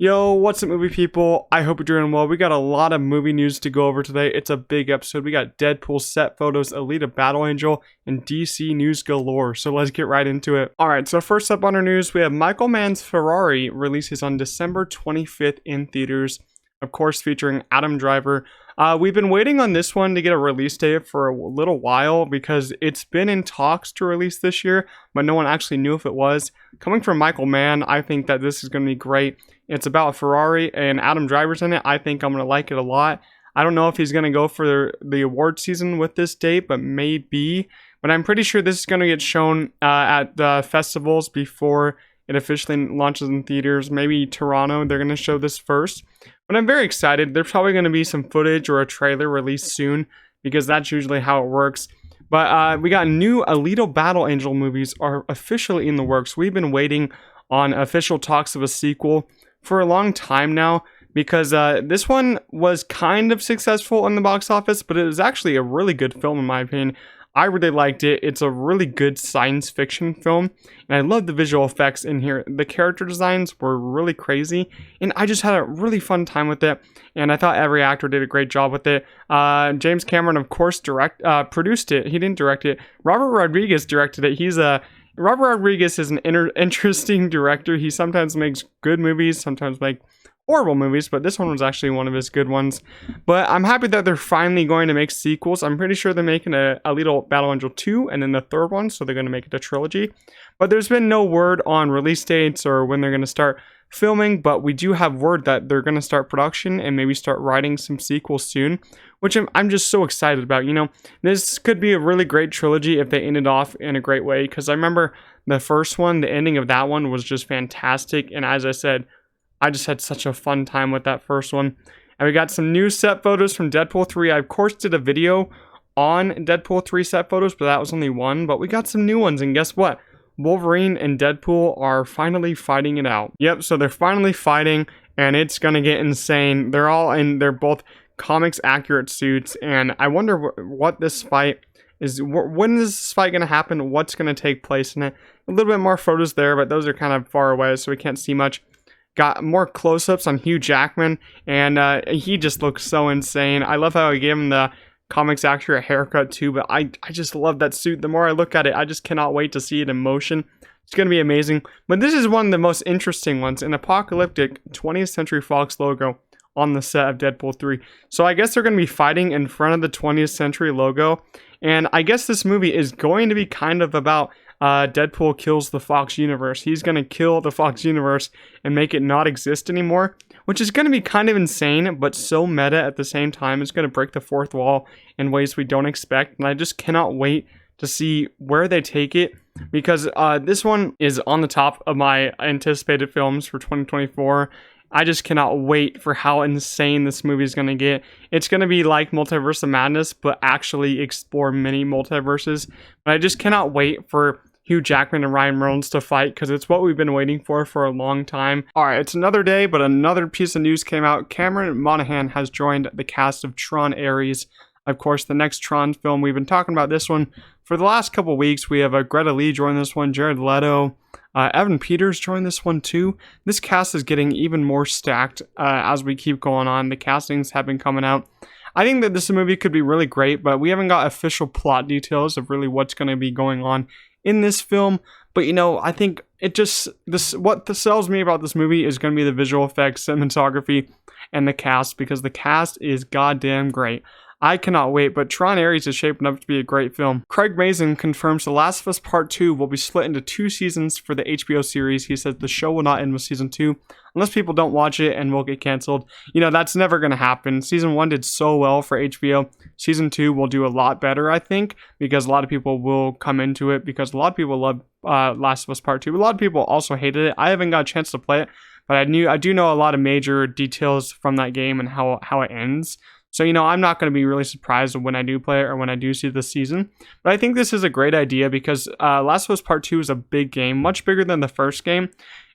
Yo, what's up, movie people? I hope you're doing well. We got a lot of movie news to go over today. It's a big episode. We got Deadpool set photos, Alita Battle Angel, and DC news galore. So let's get right into it. Alright, so first up on our news, we have Michael Mann's Ferrari releases on December 25th in theaters. Of course, featuring Adam Driver. We've been waiting on this one to get a release date for a little while because it's been in talks to release this year, but no one actually knew if it was. Coming from Michael Mann, I think that this is going to be great. It's about Ferrari and Adam Driver's in it. I think I'm going to like it a lot. I don't know if he's going to go for the award season with this date, but maybe. But I'm pretty sure this is going to get shown at the festivals before it officially launches in theaters. Maybe Toronto, they're going to show this first. But I'm very excited. There's probably going to be some footage or a trailer released soon because that's usually how it works. But we got new Alita Battle Angel movies are officially in the works. We've been waiting on official talks of a sequel for a long time now because this one was kind of successful in the box office, but it was actually a really good film in my opinion. I really liked it. It's a really good science fiction film, and I love the visual effects in here. The character designs were really crazy, and I just had a really fun time with it, and I thought every actor did a great job with it. James Cameron, of course, produced it. He didn't direct it. Robert Rodriguez directed it. Robert Rodriguez is an interesting director. He sometimes makes good movies, sometimes make horrible movies, but this one was actually one of his good ones. But I'm happy that they're finally going to make sequels. I'm pretty sure they're making a Alita Battle Angel 2 and then the third one, so they're going to make it a trilogy. But there's been no word on release dates or when they're going to start filming, but we do have word that they're going to start production and maybe start writing some sequels soon, which I'm just so excited about. You know, this could be a really great trilogy if they end it off in a great way, because I remember the first one, the ending of that one was just fantastic, and as I said, I just had such a fun time with that first one. And we got some new set photos from Deadpool 3. I, of course, did a video on Deadpool 3 set photos, but that was only one. But we got some new ones, and guess what? Wolverine and Deadpool are finally fighting it out. Yep, so they're finally fighting, and it's gonna get insane. They're both comics accurate suits, and I wonder what this fight is. When is this fight gonna happen? What's gonna take place in it? A little bit more photos there, but those are kind of far away, so we can't see much. Got more close-ups on Hugh Jackman, and he just looks so insane. I love how I gave him the comics accurate haircut too, but I just love that suit. The more I look at it, I just cannot wait to see it in motion. It's going to be amazing. But this is one of the most interesting ones, an apocalyptic 20th Century Fox logo on the set of Deadpool 3. So I guess they're going to be fighting in front of the 20th Century logo, and I guess this movie is going to be kind of about Deadpool kills the Fox universe. He's going to kill the Fox universe and make it not exist anymore, which is going to be kind of insane, but so meta at the same time. It's going to break the fourth wall in ways we don't expect, and I just cannot wait to see where they take it, because this one is on the top of my anticipated films for 2024. I just cannot wait for how insane this movie is going to get. It's going to be like Multiverse of Madness, but actually explore many multiverses. But I just cannot wait for Hugh Jackman and Ryan Reynolds to fight, because it's what we've been waiting for a long time. Alright, it's another day, but another piece of news came out. Cameron Monaghan has joined the cast of Tron Ares. Of course, the next Tron film. We've been talking about this one for the last couple weeks. We have Greta Lee join this one, Jared Leto, Evan Peters joined this one too. This cast is getting even more stacked as we keep going on. The castings have been coming out. I think that this movie could be really great, but we haven't got official plot details of really what's going to be going on in this film. But you know, I think what sells me about this movie is going to be the visual effects, cinematography, and the cast, because the cast is goddamn great. I cannot wait, but Tron Ares is shaping up to be a great film. Craig Mazin confirms The Last of Us Part 2 will be split into 2 seasons for the HBO series. He says the show will not end with Season 2 unless people don't watch it and will get canceled. You know, that's never going to happen. Season 1 did so well for HBO. Season 2 will do a lot better, I think, because a lot of people will come into it, because a lot of people love Last of Us Part 2. A lot of people also hated it. I haven't got a chance to play it, but I do know a lot of major details from that game and how it ends. So, you know, I'm not going to be really surprised when I do play it or when I do see this season. But I think this is a great idea because Last of Us Part 2 is a big game, much bigger than the first game.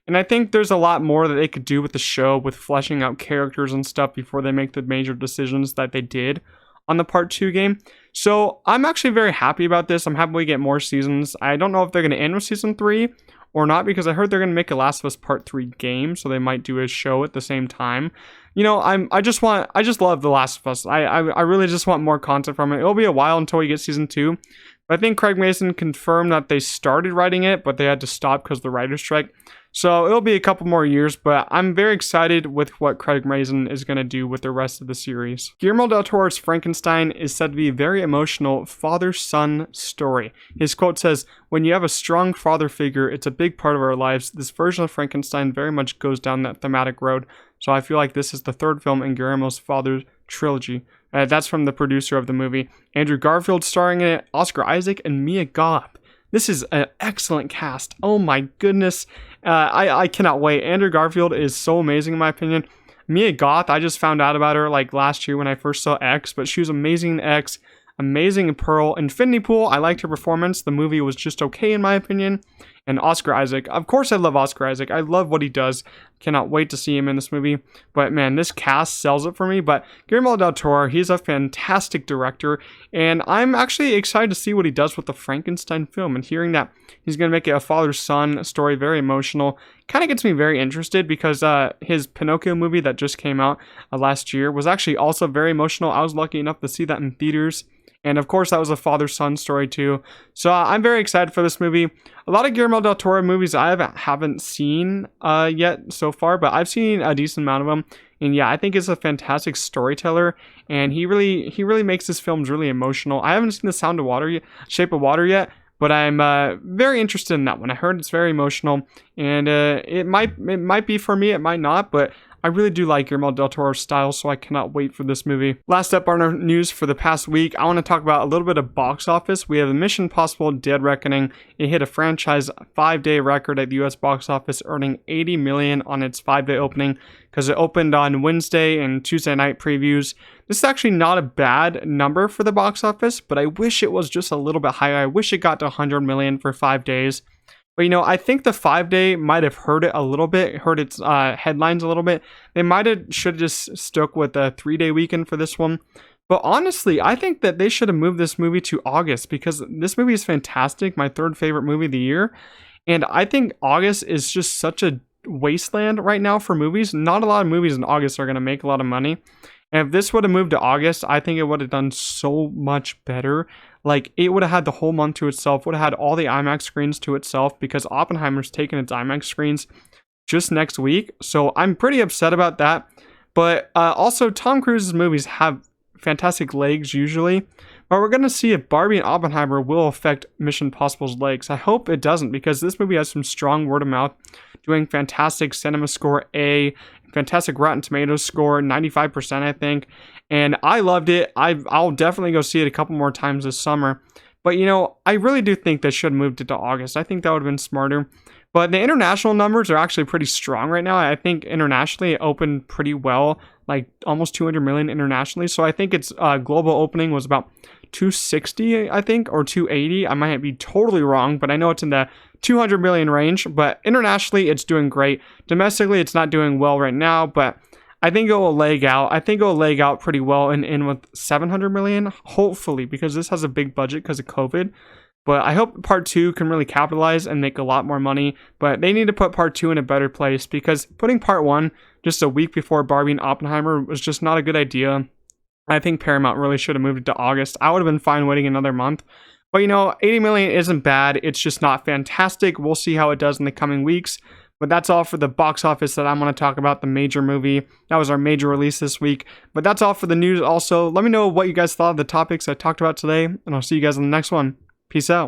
And I think there's a lot more that they could do with the show, with fleshing out characters and stuff before they make the major decisions that they did on the Part 2 game. So I'm actually very happy about this. I'm happy we get more seasons. I don't know if they're going to end with Season 3 or not, because I heard they're going to make a Last of Us Part 3 game, so they might do a show at the same time. You know, I just love The Last of Us. I really just want more content from it. It'll be a while until we get season 2. But I think Craig Mason confirmed that they started writing it, but they had to stop because of the writer's strike. So it'll be a couple more years, but I'm very excited with what Craig Mason is going to do with the rest of the series. Guillermo del Toro's Frankenstein is said to be a very emotional father-son story. His quote says, "When you have a strong father figure, it's a big part of our lives. This version of Frankenstein very much goes down that thematic road. So I feel like this is the third film in Guillermo's father trilogy." That's from the producer of the movie. Andrew Garfield starring in it, Oscar Isaac, and Mia Goth. This is an excellent cast. Oh my goodness. I cannot wait. Andrew Garfield is so amazing in my opinion. Mia Goth, I just found out about her like last year when I first saw X, but she was amazing in X, amazing in Pearl. Infinity Pool, I liked her performance. The movie was just okay in my opinion. And Oscar Isaac, of course I love Oscar Isaac. I love what he does. Cannot wait to see him in this movie. But man, this cast sells it for me. But Guillermo del Toro, he's a fantastic director. And I'm actually excited to see what he does with the Frankenstein film. And hearing that he's going to make it a father-son story, very emotional, kind of gets me very interested, because his Pinocchio movie that just came out last year was actually also very emotional. I was lucky enough to see that in theaters. And of course, that was a father-son story too. So I'm very excited for this movie. A lot of Guillermo del Toro movies I haven't seen yet so far, but I've seen a decent amount of them. And yeah, I think he's a fantastic storyteller, and he really makes his films really emotional. I haven't seen Shape of Water yet, but I'm very interested in that one. I heard it's very emotional, and it might be for me, it might not, but I really do like Guillermo del Toro's style, so I cannot wait for this movie. Last up on our news for the past week, I want to talk about a little bit of box office. We have Mission Impossible Dead Reckoning. It hit a franchise 5-day record at the US box office, earning $80 million on its 5-day opening, because it opened on Wednesday and Tuesday night previews. This is actually not a bad number for the box office, but I wish it was just a little bit higher. I wish it got to $100 million for 5 days. But, you know, I think the 5-day might have hurt it a little bit, hurt its headlines a little bit. They should have just stuck with a 3-day weekend for this one. But honestly, I think that they should have moved this movie to August, because this movie is fantastic, my third favorite movie of the year. And I think August is just such a wasteland right now for movies. Not a lot of movies in August are going to make a lot of money. And if this would have moved to August, I think it would have done so much better. Like, it would have had the whole month to itself, would have had all the IMAX screens to itself, because Oppenheimer's taking its IMAX screens just next week. So I'm pretty upset about that. But also, Tom Cruise's movies have fantastic legs usually. But we're going to see if Barbie and Oppenheimer will affect Mission Impossible's legs. I hope it doesn't, because this movie has some strong word of mouth, doing fantastic cinema score A, fantastic Rotten Tomatoes score, 95% I think, and I loved it. I'll definitely go see it a couple more times this summer. But you know, I really do think they should have moved it to August. I think that would have been smarter. But the international numbers are actually pretty strong right now. I think internationally it opened pretty well, like almost 200 million internationally. So I think its global opening was about 260, I think, or 280. I might be totally wrong, but I know it's in the 200 million range. But internationally, it's doing great. Domestically, it's not doing well right now, but I think it will leg out. I think it will leg out pretty well and in with 700 million, hopefully, because this has a big budget because of COVID. But I hope part 2 can really capitalize and make a lot more money. But they need to put part 2 in a better place, because putting part 1 just a week before Barbie and Oppenheimer was just not a good idea. I think Paramount really should have moved it to August. I would have been fine waiting another month. But you know, 80 million isn't bad. It's just not fantastic. We'll see how it does in the coming weeks. But that's all for the box office that I'm going to talk about, the major movie. That was our major release this week. But that's all for the news also. Let me know what you guys thought of the topics I talked about today, and I'll see you guys in the next one. Peace out.